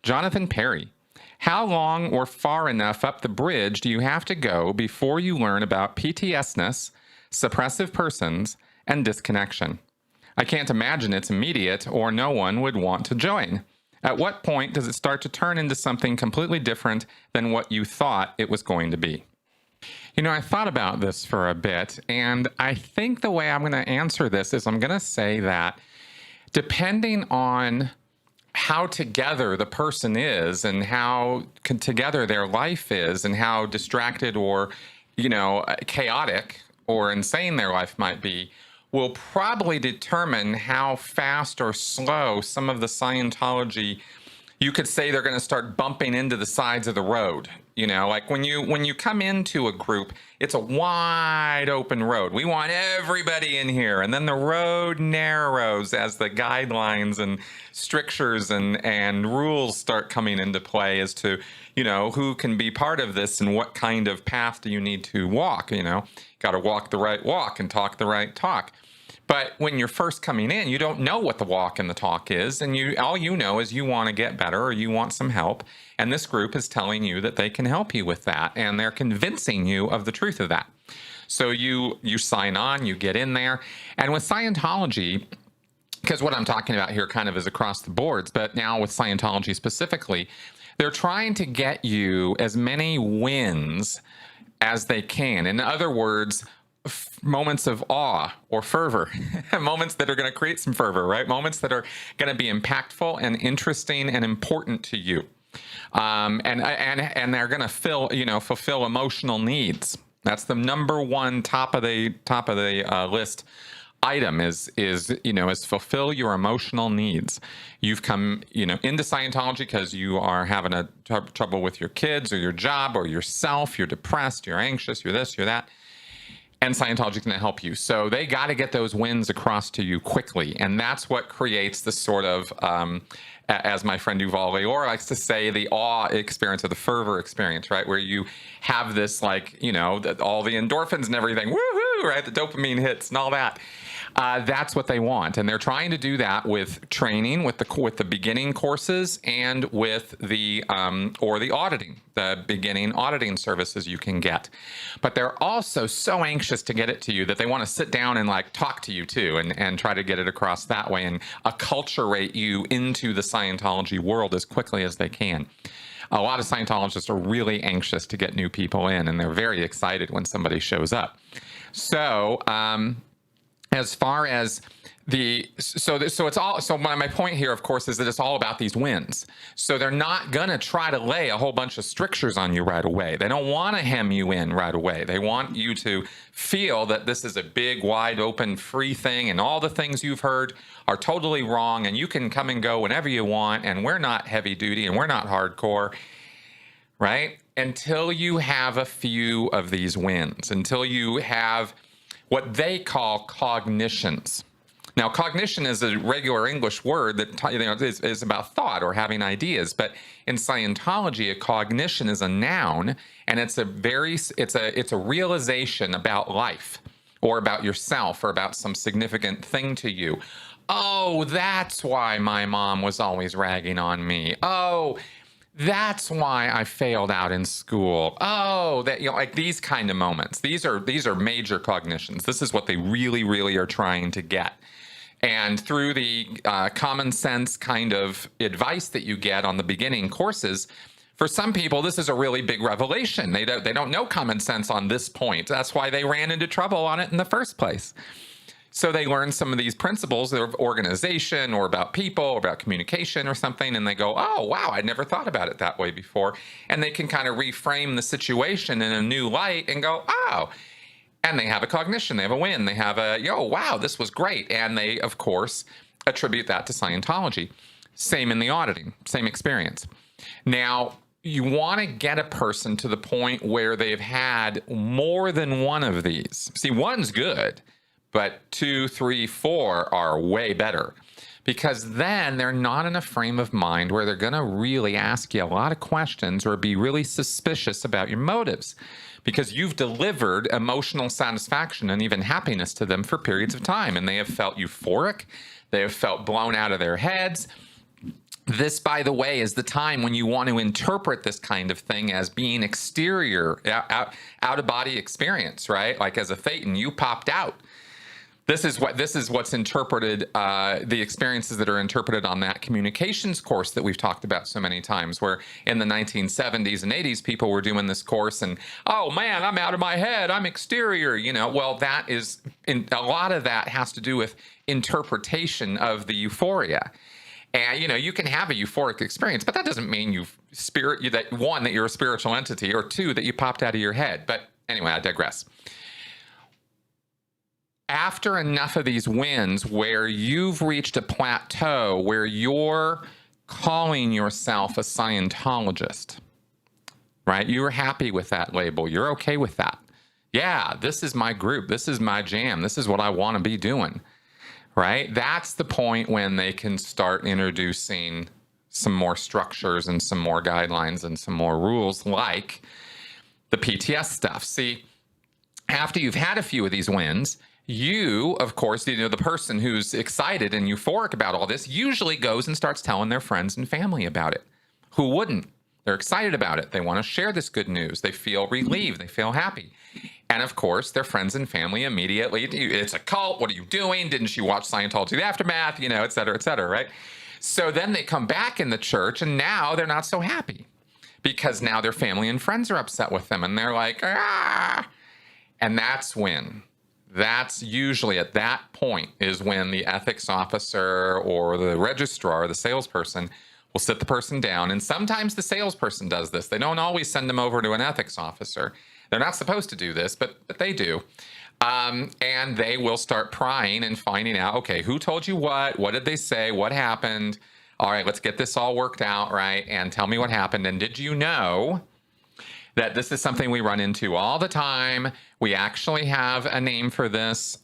Jonathan Perry. How long or far enough up the bridge do you have to go before you learn about PTSness, suppressive persons, and disconnection? I can't imagine it's immediate or no one would want to join. At what point does it start to turn into something completely different than what you thought it was going to be? You know, I thought about this for a bit, and I think the way I'm going to answer this is I'm going to say that depending on how together the person is and how together their life is and how distracted or, chaotic or insane their life might be, will probably determine how fast or slow some of the Scientology, you could say they're going to start bumping into the sides of the road. Like when you come into a group, it's a wide open road. We want everybody in here. And then the road narrows as the guidelines and strictures and rules start coming into play as to, who can be part of this and what kind of path do you need to walk. Got to walk the right walk and talk the right talk. But when you're first coming in, you don't know what the walk and the talk is, and all you know is you want to get better or you want some help, and this group is telling you that they can help you with that, and they're convincing you of the truth of that. So you sign on, you get in there, and with Scientology, because what I'm talking about here kind of is across the boards, but now with Scientology specifically, they're trying to get you as many wins as they can. In other words, moments of awe or fervor, moments that are going to create some fervor, right? Moments that are going to be impactful and interesting and important to you, and they're going to fulfill emotional needs. That's the number one top of the list item is fulfill your emotional needs. You've come into Scientology because you are having trouble with your kids or your job or yourself. You're depressed. You're anxious. You're this. You're that. And Scientology is going to help you. So they got to get those wins across to you quickly. And that's what creates the sort of, as my friend Yuval Leor likes to say, the awe experience or the fervor experience, right? Where you have this all the endorphins and everything, woohoo, right? The dopamine hits and all that. That's what they want. And they're trying to do that with training, with the beginning courses and with the auditing, the beginning auditing services you can get. But they're also so anxious to get it to you that they want to sit down and talk to you too and try to get it across that way and acculturate you into the Scientology world as quickly as they can. A lot of Scientologists are really anxious to get new people in, and they're very excited when somebody shows up. So, as far as my point here, of course, is that it's all about these wins. So they're not going to try to lay a whole bunch of strictures on you right away. They don't want to hem you in right away. They want you to feel that this is a big, wide open, free thing, and all the things you've heard are totally wrong, and you can come and go whenever you want, and we're not heavy duty, and we're not hardcore, right? Until you have a few of these wins, until you have what they call cognitions. Now, cognition is a regular English word that is about thought or having ideas, but in Scientology, a cognition is a noun, and it's a realization about life or about yourself or about some significant thing to you. Oh, that's why my mom was always ragging on me. Oh, that's why I failed out in school. Oh, that these kind of moments. These are major cognitions. This is what they really, really are trying to get. And through the common sense kind of advice that you get on the beginning courses, for some people, this is a really big revelation. They don't know common sense on this point. That's why they ran into trouble on it in the first place. So they learn some of these principles of organization or about people or about communication or something, and they go, oh, wow, I never thought about it that way before. And they can kind of reframe the situation in a new light and go, oh, and they have a cognition, they have a win, they have wow, this was great. And they, of course, attribute that to Scientology. Same in the auditing, same experience. Now, you want to get a person to the point where they've had more than one of these. See, one's good, but 2, 3, 4 are way better, because then they're not in a frame of mind where they're going to really ask you a lot of questions or be really suspicious about your motives, because you've delivered emotional satisfaction and even happiness to them for periods of time, and they have felt euphoric, they have felt blown out of their heads, This, by the way, is the time when you want to interpret this kind of thing as being exterior, out of body experience, right? Like as a thetan, you popped out. This is what's interpreted, the experiences that are interpreted on that communications course that we've talked about so many times, where in the 1970s and 80s, people were doing this course and, oh man, I'm out of my head, I'm exterior, well, that is, a lot of that has to do with interpretation of the euphoria. And, you can have a euphoric experience, but that doesn't mean that you're a spiritual entity, or two, that you popped out of your head. But anyway, I digress. After enough of these wins where you've reached a plateau where you're calling yourself a Scientologist, right? You're happy with that label. You're okay with that. Yeah, this is my group. This is my jam. This is what I want to be doing, right? That's the point when they can start introducing some more structures and some more guidelines and some more rules, like the PTS stuff. See, after you've had a few of these wins, you, of course, the person who's excited and euphoric about all this usually goes and starts telling their friends and family about it. Who wouldn't? They're excited about it. They want to share this good news. They feel relieved. They feel happy. And of course, their friends and family immediately, it's a cult. What are you doing? Didn't you watch Scientology The Aftermath? Et cetera, right? So then they come back in the church, and now they're not so happy because now their family and friends are upset with them, and they're like, ah. And that's usually at that point is when the ethics officer or the registrar, the salesperson, will sit the person down. And sometimes the salesperson does this. They don't always send them over to an ethics officer. They're not supposed to do this, but they do. And they will start prying and finding out, okay, who told you what? What did they say? What happened? All right, let's get this all worked out, right? And tell me what happened. And did you know that this is something we run into all the time? We actually have a name for this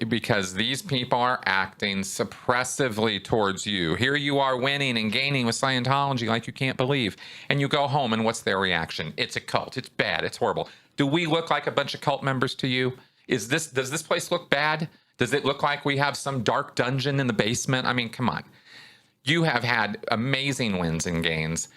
because these people are acting suppressively towards you. Here you are winning and gaining with Scientology like you can't believe. And you go home, and what's their reaction? It's a cult. It's bad. It's horrible. Do we look like a bunch of cult members to you? Does this place look bad? Does it look like we have some dark dungeon in the basement? I mean, come on. You have had amazing wins and gains.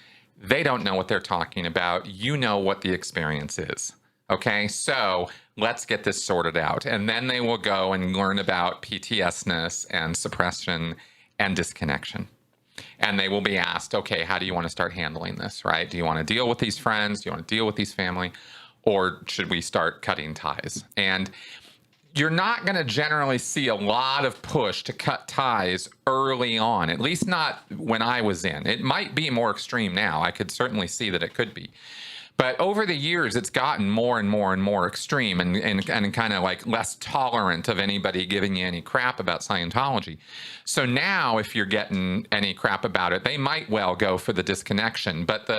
They don't know what they're talking about. You know what the experience is. Okay, so let's get this sorted out. And then they will go and learn about PTSness and suppression and disconnection. And they will be asked, okay, how do you want to start handling this, right? Do you want to deal with these friends? Do you want to deal with these family? Or should we start cutting ties? And you're not going to generally see a lot of push to cut ties early on, at least not when I was in. It might be more extreme now. I could certainly see that it could be. But over the years, it's gotten more and more and more extreme and kind of like less tolerant of anybody giving you any crap about Scientology. So now if you're getting any crap about it, they might well go for the disconnection. But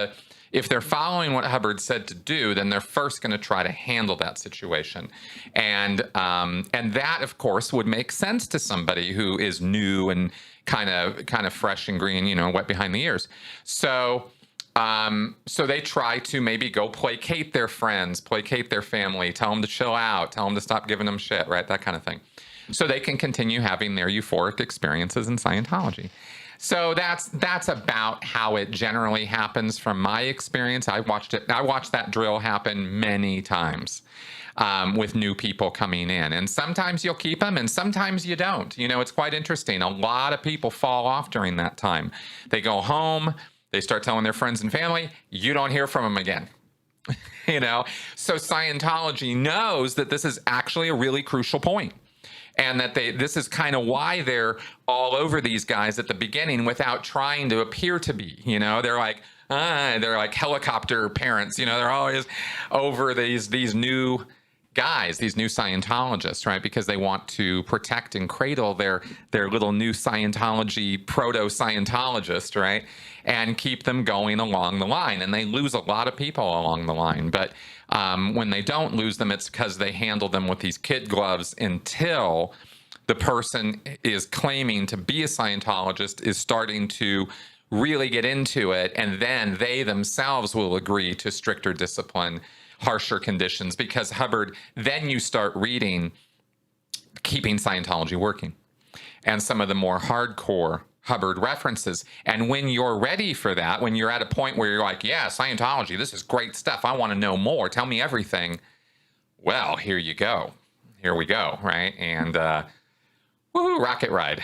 if they're following what Hubbard said to do, then they're first going to try to handle that situation. And that, of course, would make sense to somebody who is new and kind of fresh and green, wet behind the ears. So they try to maybe go placate their friends, placate their family, tell them to chill out, tell them to stop giving them shit, right? That kind of thing. So they can continue having their euphoric experiences in Scientology. So that's about how it generally happens from my experience. I watched that drill happen many times with new people coming in. And sometimes you'll keep them and sometimes you don't. It's quite interesting. A lot of people fall off during that time. They go home. They start telling their friends and family, you don't hear from them again. So Scientology knows that this is actually a really crucial point, and that this is kind of why they're all over these guys at the beginning without trying to appear to be. They're like helicopter parents. They're always over these new guys, these new Scientologists, right? Because they want to protect and cradle their little new Scientology proto-Scientologist, right? And keep them going along the line. And they lose a lot of people along the line. But when they don't lose them, it's because they handle them with these kid gloves until the person is claiming to be a Scientologist is starting to really get into it. And then they themselves will agree to stricter discipline, harsher conditions, because Hubbard, then you start reading Keeping Scientology Working. And some of the more hardcore Hubbard references. And when you're ready for that, when you're at a point where you're like, yeah, Scientology, this is great stuff. I want to know more. Tell me everything. Well, here you go. Here we go, right? And woohoo, rocket ride.